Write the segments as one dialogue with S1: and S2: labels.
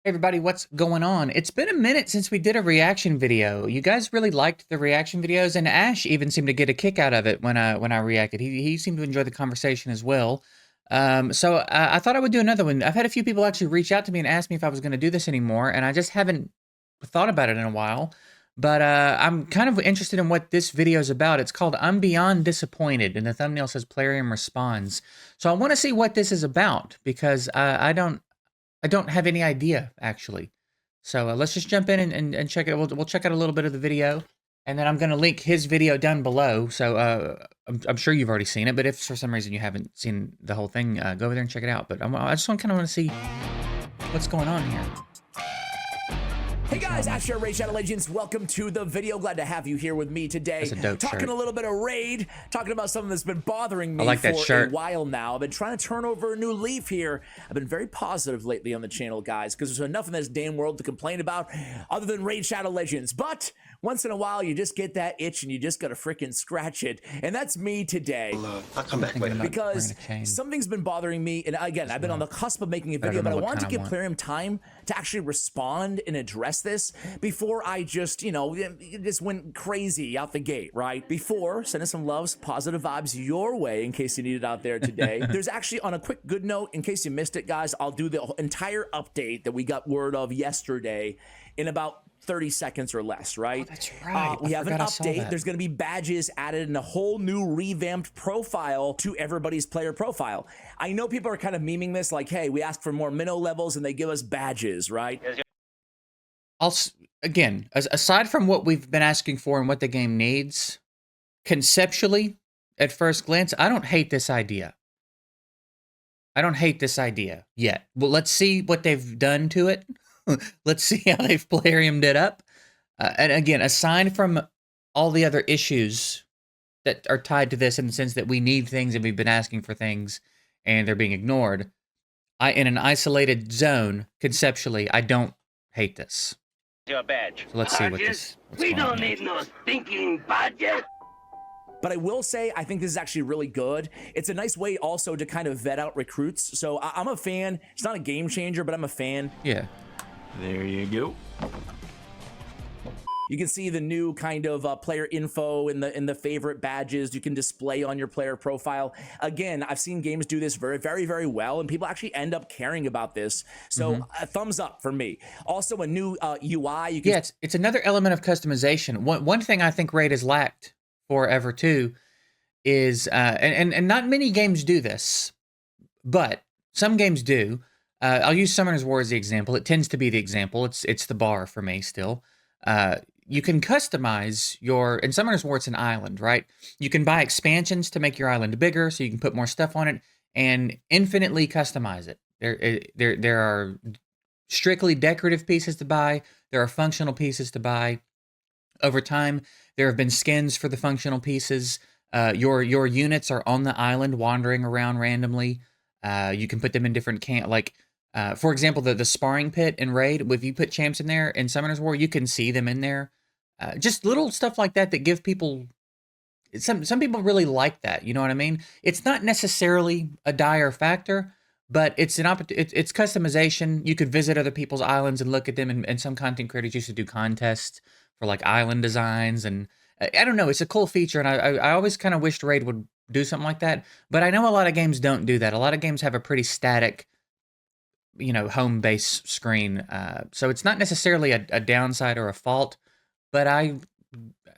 S1: Hey everybody, what's going on? It's been a minute since we did a reaction video. You guys really liked the reaction videos, and Ash even seemed to get a kick out of it when I reacted. He seemed to enjoy the conversation as well. So I thought I would do another one. I've had a few people actually reach out to me and ask me if I was going to do this anymore, and I just haven't thought about it in a while. But I'm kind of interested in what this video is about. It's called "I'm Beyond Disappointed," and the thumbnail says "Plarium Responds." So I want to see what this is about because I don't have any idea, actually. So let's just jump in and check it. We'll check out a little bit of the video, and then I'm going to link his video down below. So I'm sure you've already seen it, but if for some reason you haven't seen the whole thing, go over there and check it out. But I just kind of want to see what's going on here.
S2: Hey guys, Ash here, Raid Shadow Legends. Welcome to the video. Glad to have you here with me today.
S1: That's a dope
S2: talking
S1: shirt.
S2: a little bit of Raid, talking about something that's been bothering me
S1: like that
S2: for
S1: shirt.
S2: a while now. I've been trying to turn over a new leaf here. I've been very positive lately on the channel, guys, because there's enough in this damn world to complain about other than Raid Shadow Legends. But once in a while, you just get that itch and you just gotta freaking scratch it. And that's me today.
S3: I'll come back later.
S2: Because something's been bothering me. And again, I've been on the cusp of making a video, but I wanted to give Plarium time to actually respond and address this before I just, just went crazy out the gate, right? Before, sending some loves, positive vibes your way in case you need it out there today. There's actually, on a quick good note, in case you missed it, guys, I'll do the entire update that we got word of yesterday in about 30 seconds or less, right?
S1: Oh, that's right.
S2: We have an update. There's going to be badges added and a whole new revamped profile to everybody's player profile. I know people are kind of memeing this like, hey, we ask for more minnow levels and they give us badges, right?
S1: Again, aside from what we've been asking for and what the game needs, conceptually, at first glance, I don't hate this idea. I don't hate this idea yet. Well, let's see what they've done to it. Let's see how they've Plariumed it up. And again, aside from all the other issues that are tied to this in the sense that we need things and we've been asking for things and they're being ignored, in an isolated zone, conceptually, I don't hate this.
S4: Your badge.
S1: So let's see what this.
S4: We don't need no stinking badges.
S2: But I will say, I think this is actually really good. It's a nice way also to kind of vet out recruits. So I'm a fan. It's not a game changer, but I'm a fan.
S1: Yeah.
S3: There you go.
S2: You can see the new kind of player info in the favorite badges you can display on your player profile. Again, I've seen games do this very, very, very well, and people actually end up caring about this. So a thumbs up for me. Also, a new UI. You can
S1: it's another element of customization. One thing I think Raid has lacked forever too is, and not many games do this, but some games do. I'll use Summoner's War as the example. It tends to be the example. It's the bar for me still. You can customize in Summoner's War, it's an island, right? You can buy expansions to make your island bigger, so you can put more stuff on it and infinitely customize it. There are strictly decorative pieces to buy. There are functional pieces to buy. Over time, there have been skins for the functional pieces. Your units are on the island wandering around randomly. You can put them in different for example, the sparring pit in Raid, if you put champs in there in Summoner's War, you can see them in there. Just little stuff like that give people... Some people really like that, you know what I mean? It's not necessarily a dire factor, but it's it's customization. You could visit other people's islands and look at them, and some content creators used to do contests for like island designs, and I don't know, it's a cool feature, and I always kind of wished Raid would do something like that, but I know a lot of games don't do that. A lot of games have a pretty static, home base screen, so it's not necessarily a downside or a fault, but I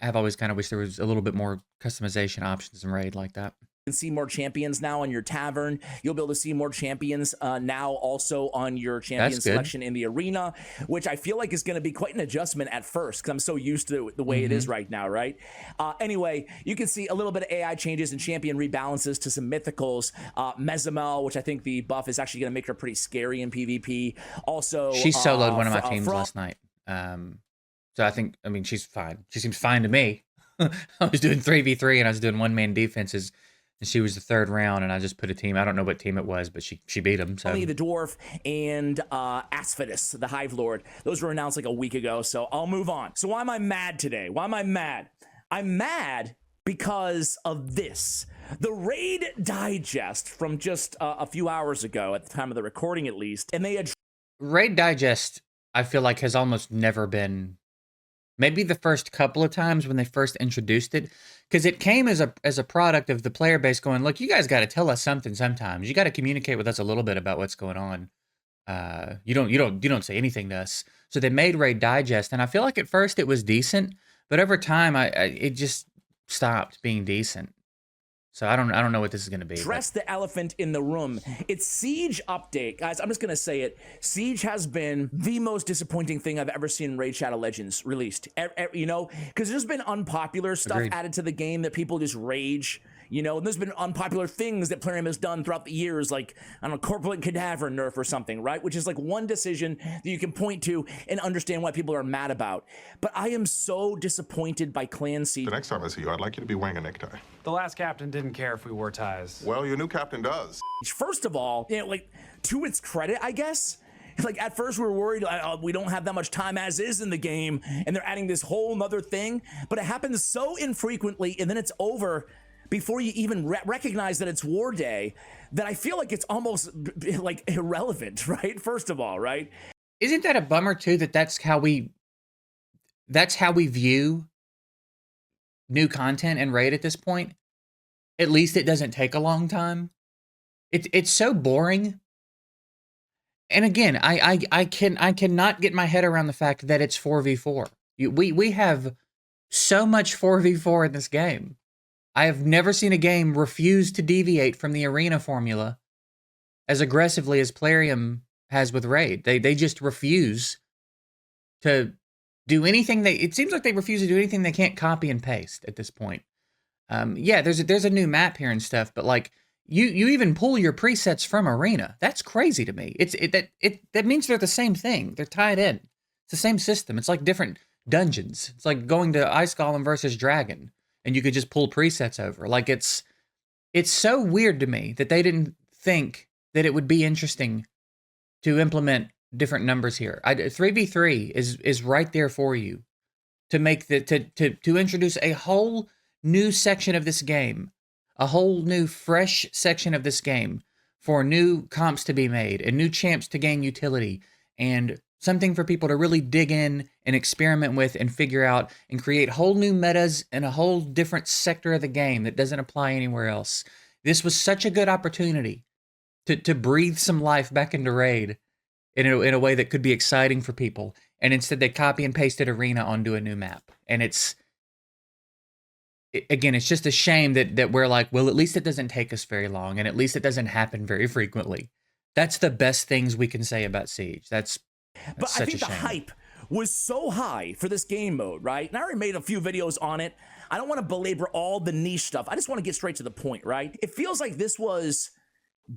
S1: have always kind of wished there was a little bit more customization options in Raid like that.
S2: You can see more champions now on your tavern. You'll be able to see more champions now also on your champion selection in the arena, which I feel like is going to be quite an adjustment at first because I'm so used to the way it is right now, right? Anyway, you can see a little bit of AI changes and champion rebalances to some mythicals. Mezamel, which I think the buff is actually going to make her pretty scary in PvP. Also,
S1: she soloed one of my teams last night. So I mean, she's fine. She seems fine to me. I was doing 3v3 and I was doing one-man defenses. And she was the third round, and I just put a team. I don't know what team it was, but she beat him. So
S2: only the dwarf and Asphodus, the Hive Lord. Those were announced like a week ago. So I'll move on. So why am I mad today? Why am I mad? I'm mad because of this. The Raid Digest from just a few hours ago, at the time of the recording at least, and they had
S1: Raid Digest, I feel like, has almost never been. Maybe the first couple of times when they first introduced it, because it came as a product of the player base going, look, you guys got to tell us something sometimes. You got to communicate with us a little bit about what's going on. You don't say anything to us. So they made Raid Digest, and I feel like at first it was decent, but over time, it just stopped being decent. So I don't know what this is going to be.
S2: Address the elephant in the room. It's Siege update. Guys, I'm just going to say it. Siege has been the most disappointing thing I've ever seen in Raid Shadow Legends released. You know, because there's been unpopular stuff
S1: Agreed.
S2: added to the game that people just rage. You know, and there's been unpopular things that Plarium has done throughout the years, like, I don't know, Corpulent Cadaver nerf or something, right? Which is like one decision that you can point to and understand why people are mad about. But I am so disappointed by Clan Siege.
S5: The next time I see you, I'd like you to be wearing a necktie.
S6: The last captain didn't care if we wore ties.
S5: Well, your new captain does.
S2: First of all, you know, like, to its credit, I guess, like, at first we were worried we don't have that much time as is in the game, and they're adding this whole nother thing, but it happens so infrequently, and then it's over before you even recognize that it's War Day, that I feel like it's almost like irrelevant, right? First of all, right?
S1: Isn't that a bummer too, that's how we view new content and Raid at this point? At least it doesn't take a long time. It's so boring. And again, I cannot get my head around the fact that it's 4v4. We have so much 4v4 in this game. I have never seen a game refuse to deviate from the arena formula as aggressively as Plarium has with Raid. They just refuse to do anything. It seems like they refuse to do anything they can't copy and paste at this point. Yeah, there's a new map here and stuff, but like you even pull your presets from arena. That's crazy to me. That means they're the same thing. They're tied in. It's the same system. It's like different dungeons. It's like going to Ice Golem versus Dragon, and you could just pull presets over. Like, it's so weird to me that they didn't think that it would be interesting to implement different numbers here. 3v3 is right there for you to make to introduce a whole new section of this game, a whole new fresh section of this game for new comps to be made and new champs to gain utility and something for people to really dig in and experiment with and figure out and create whole new metas in a whole different sector of the game that doesn't apply anywhere else. This was such a good opportunity to breathe some life back into Raid in a way that could be exciting for people. And instead they copy and pasted Arena onto a new map. And again, it's just a shame that we're like, well, at least it doesn't take us very long. And at least it doesn't happen very frequently. That's the best things we can say about Siege. That's
S2: but I think the hype was so high for this game mode, right? And I already made a few videos on it. I don't want to belabor all the niche stuff. I just want to get straight to the point, right? It feels like this was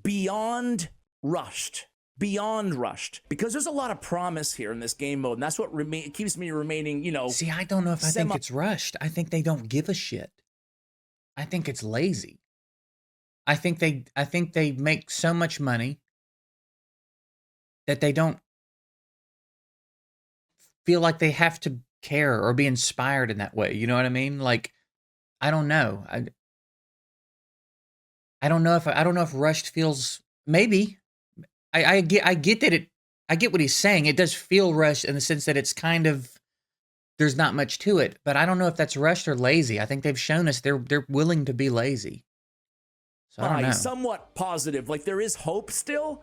S2: beyond rushed. Beyond rushed. Because there's a lot of promise here in this game mode, and that's what keeps me remaining, you know.
S1: See, I don't know if I think it's rushed. I think they don't give a shit. I think it's lazy. I think they make so much money that they don't feel like they have to care or be inspired in that way. You know what I mean? Like, I don't know. I don't know if rushed feels, maybe. I get that I get what he's saying. It does feel rushed in the sense that it's kind of, there's not much to it, but I don't know if that's rushed or lazy. I think they've shown us they're willing to be lazy. So I don't know.
S2: Somewhat positive. Like, there is hope still.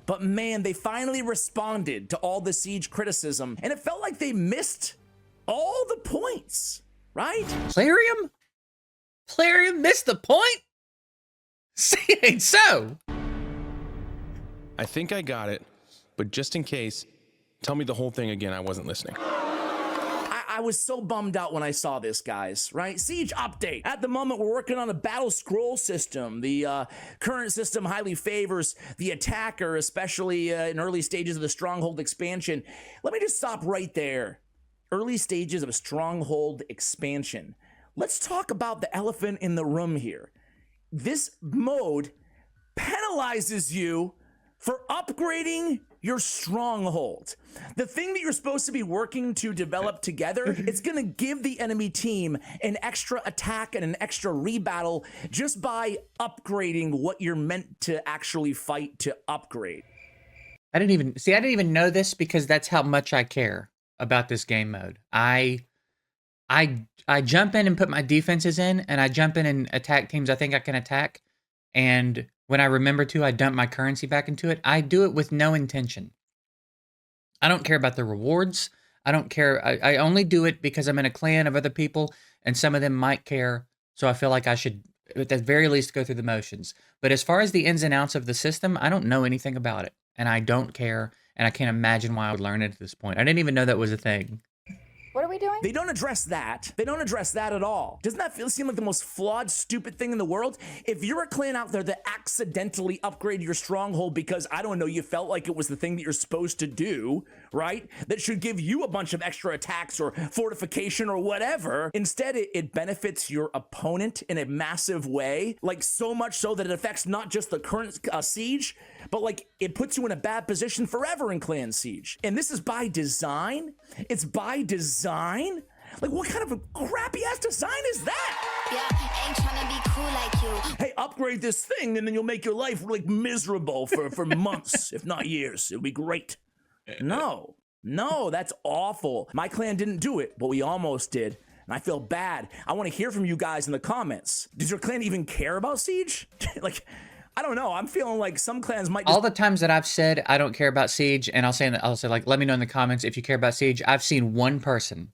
S2: But man, they finally responded to all the Siege criticism, and it felt like they missed all the points, right?
S1: Plarium? Plarium missed the point? See, it ain't so.
S7: I think I got it, but just in case, tell me the whole thing again. I wasn't listening.
S2: I was so bummed out when I saw this, guys, right? Siege update. At the moment, we're working on a battle scroll system. The current system highly favors the attacker, especially in early stages of the Stronghold expansion. Let me just stop right there. Early stages of a Stronghold expansion. Let's talk about the elephant in the room here. This mode penalizes you for upgrading your stronghold. The thing that you're supposed to be working to develop together, it's gonna give the enemy team an extra attack and an extra rebattle just by upgrading what you're meant to actually fight to upgrade.
S1: I didn't even know this because that's how much I care about this game mode. I jump in and put my defenses in, and I jump in and attack teams I think I can attack. And when I remember to, I dump my currency back into it. I do it with no intention. I don't care about the rewards. I don't care. I only do it because I'm in a clan of other people, and some of them might care. So I feel like I should, at the very least, go through the motions. But as far as the ins and outs of the system, I don't know anything about it, and I don't care, and I can't imagine why I would learn it at this point. I didn't even know that was a thing.
S8: What are we doing?
S2: They don't address that. They don't address that at all. Doesn't that seem like the most flawed, stupid thing in the world? If you're a clan out there that accidentally upgrade your stronghold because, I don't know, you felt like it was the thing that you're supposed to do, right? That should give you a bunch of extra attacks or fortification or whatever. Instead, it benefits your opponent in a massive way, like so much so that it affects not just the current siege, but like it puts you in a bad position forever in clan siege. And this is by design. It's by design. Like, what kind of a crappy ass design is that?
S8: Yeah, ain't trying to be cool like you.
S2: Hey, upgrade this thing and then you'll make your life like miserable for months, if not years. It'll be great. No, that's awful. My clan didn't do it, but we almost did. And I feel bad. I want to hear from you guys in the comments. Does your clan even care about Siege? Like, I don't know. I'm feeling like some clans might just...
S1: All the times that I've said I don't care about Siege, and I'll say like, let me know in the comments if you care about Siege. I've seen one person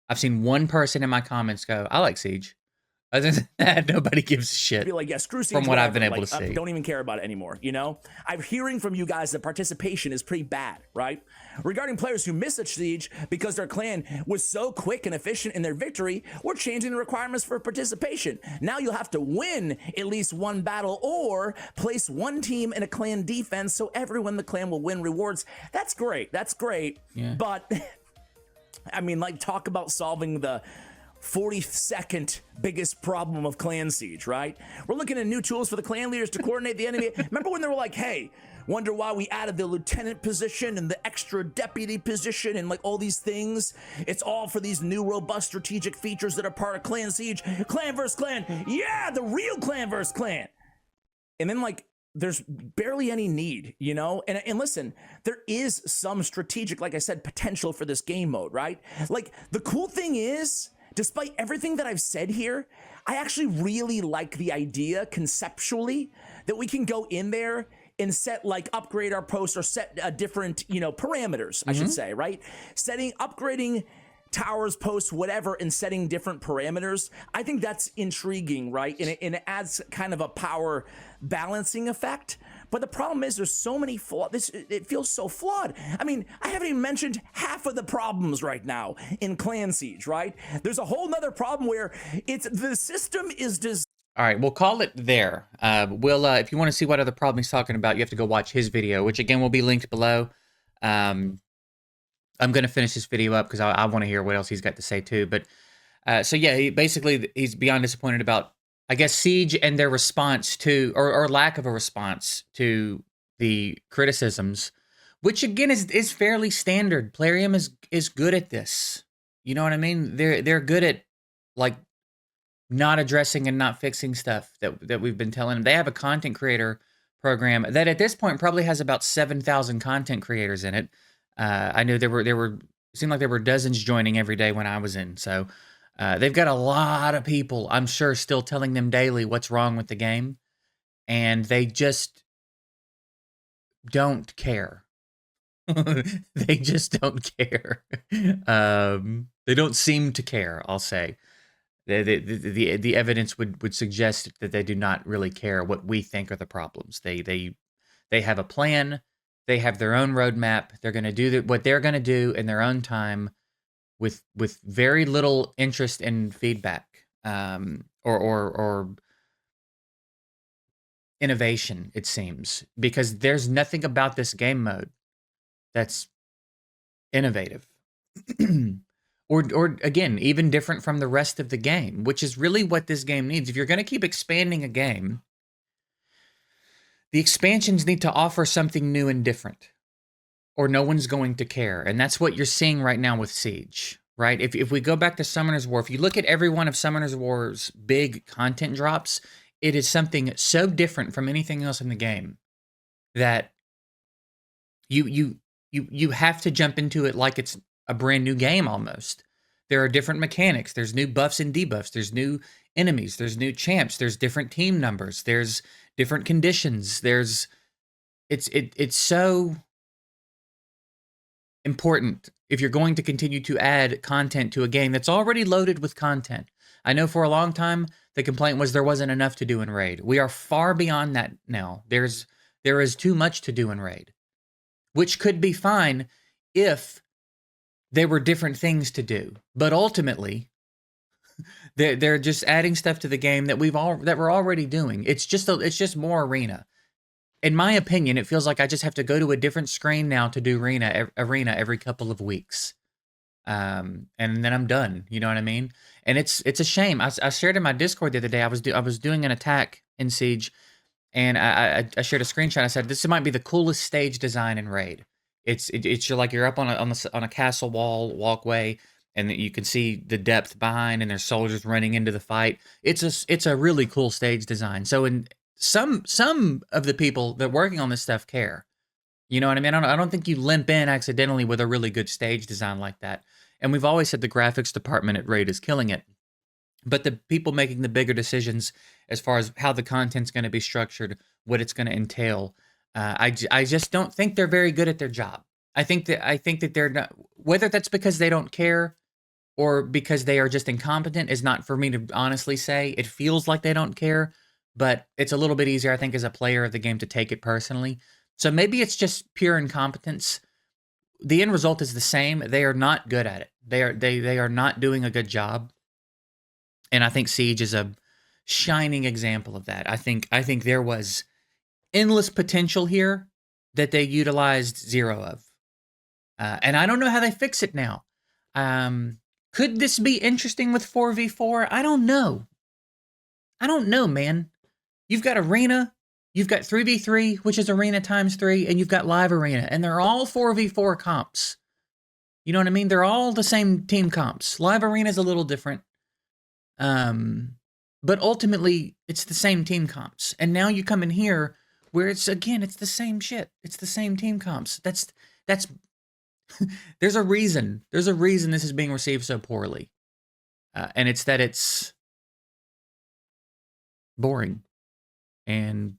S1: in my comments go, I like Siege. Other than that, nobody gives a shit.
S2: Be like, yeah, screw Siege.
S1: From what I've been able to see.
S2: Don't even care about it anymore, you know? I'm hearing from you guys that participation is pretty bad, right? Regarding players who miss a Siege because their clan was so quick and efficient in their victory, we're changing the requirements for participation. Now you'll have to win at least one battle or place one team in a clan defense so everyone in the clan will win rewards. That's great. That's great. Yeah. But, I mean, like, talk about solving the 42nd biggest problem of clan siege, right? We're looking at new tools for the clan leaders to coordinate the enemy. Remember when they were like, hey, wonder why we added the lieutenant position and the extra deputy position and like all these things? It's all for these new robust strategic features that are part of clan siege. Clan versus clan. Yeah, the real clan versus clan. And then like, there's barely any need, you know? And listen, there is some strategic, like I said, potential for this game mode, right? Like, the cool thing is, despite everything that I've said here, I actually really like the idea conceptually that we can go in there and set like upgrade our posts or set different, you know, parameters, I should say, right? Upgrading towers, posts, whatever, and setting different parameters. I think that's intriguing, right? And it adds kind of a power balancing effect. But the problem is there's so many flaws. It feels so flawed. I mean, I haven't even mentioned half of the problems right now in Clan Siege, right? There's a whole nother problem where the system is designed.
S1: All right, we'll call it there. If you want to see what other problem he's talking about, you have to go watch his video, which again will be linked below. I'm going to finish this video up because I want to hear what else he's got to say too. But so yeah, he's beyond disappointed about, I guess, Siege and their response to, or lack of a response to the criticisms, which again is fairly standard. Plarium is good at this. You know what I mean? They're good at like not addressing and not fixing stuff that we've been telling them. They have a content creator program that at this point probably has about 7,000 content creators in it. I knew it seemed like there were dozens joining every day when I was in. So they've got a lot of people, I'm sure, still telling them daily what's wrong with the game. And they just don't care. They just don't care. They don't seem to care, I'll say. The evidence would suggest that they do not really care what we think are the problems. They have a plan. They have their own roadmap. They're going to do what they're going to do in their own time, with very little interest in feedback or innovation. It seems, because there's nothing about this game mode that's innovative, or again, even different from the rest of the game, which is really what this game needs. If you're going to keep expanding a game, the expansions need to offer something new and different, or no one's going to care. And that's what you're seeing right now with Siege, right? If we go back to Summoner's War, if you look at every one of Summoner's War's big content drops, it is something so different from anything else in the game that You have to jump into it like it's a brand new game almost. There are different mechanics. There's new buffs and debuffs. There's new enemies. There's new champs. There's different team numbers. There's different conditions. It's so important if you're going to continue to add content to a game that's already loaded with content. I know for a long time the complaint was there wasn't enough to do in Raid. We are far beyond that now. There is too much to do in Raid, which could be fine if there were different things to do. But ultimately, they're just adding stuff to the game that we're already doing. It's just more arena. In my opinion, it feels like I just have to go to a different screen now to do arena every couple of weeks. And then I'm done. You know what I mean? And it's a shame. I shared in my Discord the other day. I was doing an attack in Siege, and I shared a screenshot. I said this might be the coolest stage design in Raid. It's you're up on a castle wall walkway, and you can see the depth behind, and there's soldiers running into the fight. It's a really cool stage design. So in some of the people that are working on this stuff care. You know what I mean? I don't think you limp in accidentally with a really good stage design like that. And we've always said the graphics department at Raid is killing it. But the people making the bigger decisions as far as how the content's going to be structured, what it's going to entail, I just don't think they're very good at their job. I think that they're not, whether that's because they don't care or because they are just incompetent is not for me to honestly say. It feels like they don't care, but it's a little bit easier, I think, as a player of the game to take it personally. So maybe it's just pure incompetence. The end result is the same. They are not good at it. They are not doing a good job. And I think Siege is a shining example of that. I think there was endless potential here that they utilized zero of. And I don't know how they fix it now. Could this be interesting with 4v4? I don't know. Man. You've got Arena, you've got 3v3, which is Arena times 3, and you've got Live Arena, and they're all 4v4 comps. You know what I mean? They're all the same team comps. Live Arena is a little different. But ultimately, it's the same team comps. And now you come in here where it's the same shit. It's the same team comps. That's there's a reason. There's a reason this is being received so poorly. And it's that it's boring. And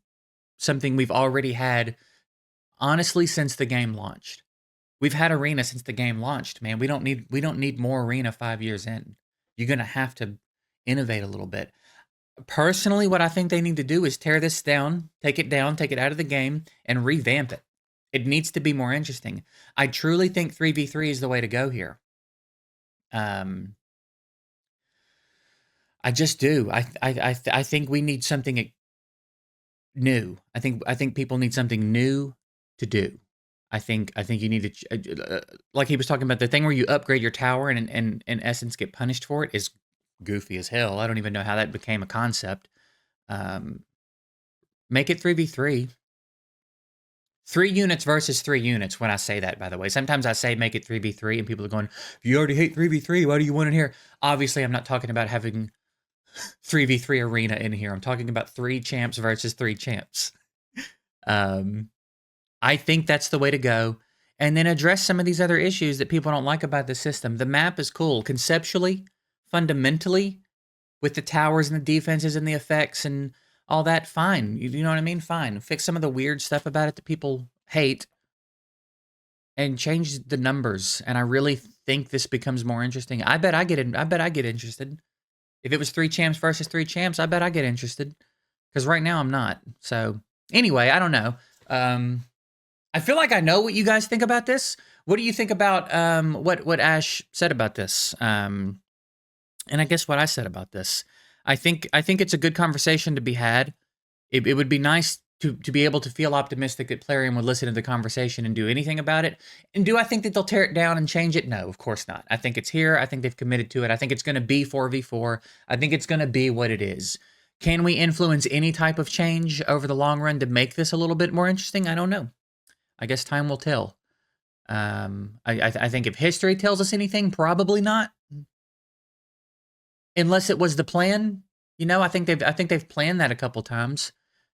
S1: something we've already had, honestly, since the game launched. We've had Arena since the game launched, man. We don't need more Arena 5 years in. You're gonna have to innovate a little bit. Personally, what I think they need to do is tear this down, take it out of the game, and revamp it. It needs to be more interesting. I truly think 3v3 is the way to go here. I just do. I think we need something new. I think people need something new to do. I think you need to, like he was talking about, the thing where you upgrade your tower and in essence get punished for it is goofy as hell. I don't even know how that became a concept. Make it 3v3. 3 units versus 3 units when I say that, by the way. Sometimes I say make it 3v3 and people are going, if you already hate 3v3, why do you want it here? Obviously, I'm not talking about having 3v3 arena in here. I'm talking about 3 champs versus 3 champs. I think that's the way to go. And then address some of these other issues that people don't like about the system. The map is cool. Conceptually, fundamentally, with the towers and the defenses and the effects and all that, fine. You know what I mean? Fine. Fix some of the weird stuff about it that people hate and change the numbers. And I really think this becomes more interesting. I bet I get interested. If it was 3 champs versus 3 champs, I bet I get interested. Because right now I'm not. So anyway, I don't know. I feel like I know what you guys think about this. What do you think about what Ash said about this? And I guess what I said about this. I think it's a good conversation to be had. It would be nice to be able to feel optimistic that Plarium would listen to the conversation and do anything about it. And do I think that they'll tear it down and change it? No, of course not. I think it's here. I think they've committed to it. I think it's going to be 4v4. I think it's going to be what it is. Can we influence any type of change over the long run to make this a little bit more interesting? I don't know. I guess time will tell. I think if history tells us anything, probably not. Unless it was the plan. You know, I think they've planned that a couple times.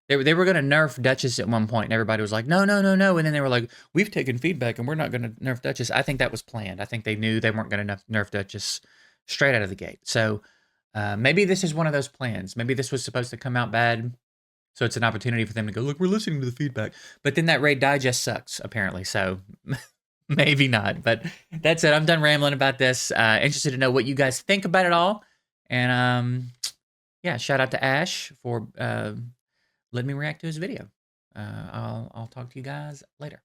S1: They were going to nerf Duchess at one point, and everybody was like, no, no, no, no. And then they were like, we've taken feedback, and we're not going to nerf Duchess. I think that was planned. I think they knew they weren't going to nerf Duchess straight out of the gate. So maybe this is one of those plans. Maybe this was supposed to come out bad, so it's an opportunity for them to go, look, we're listening to the feedback. But then that raid digest sucks, apparently. So maybe not. But that's it. I'm done rambling about this. Interested to know what you guys think about it all. And yeah, shout out to Ash for letting me react to his video. I'll talk to you guys later.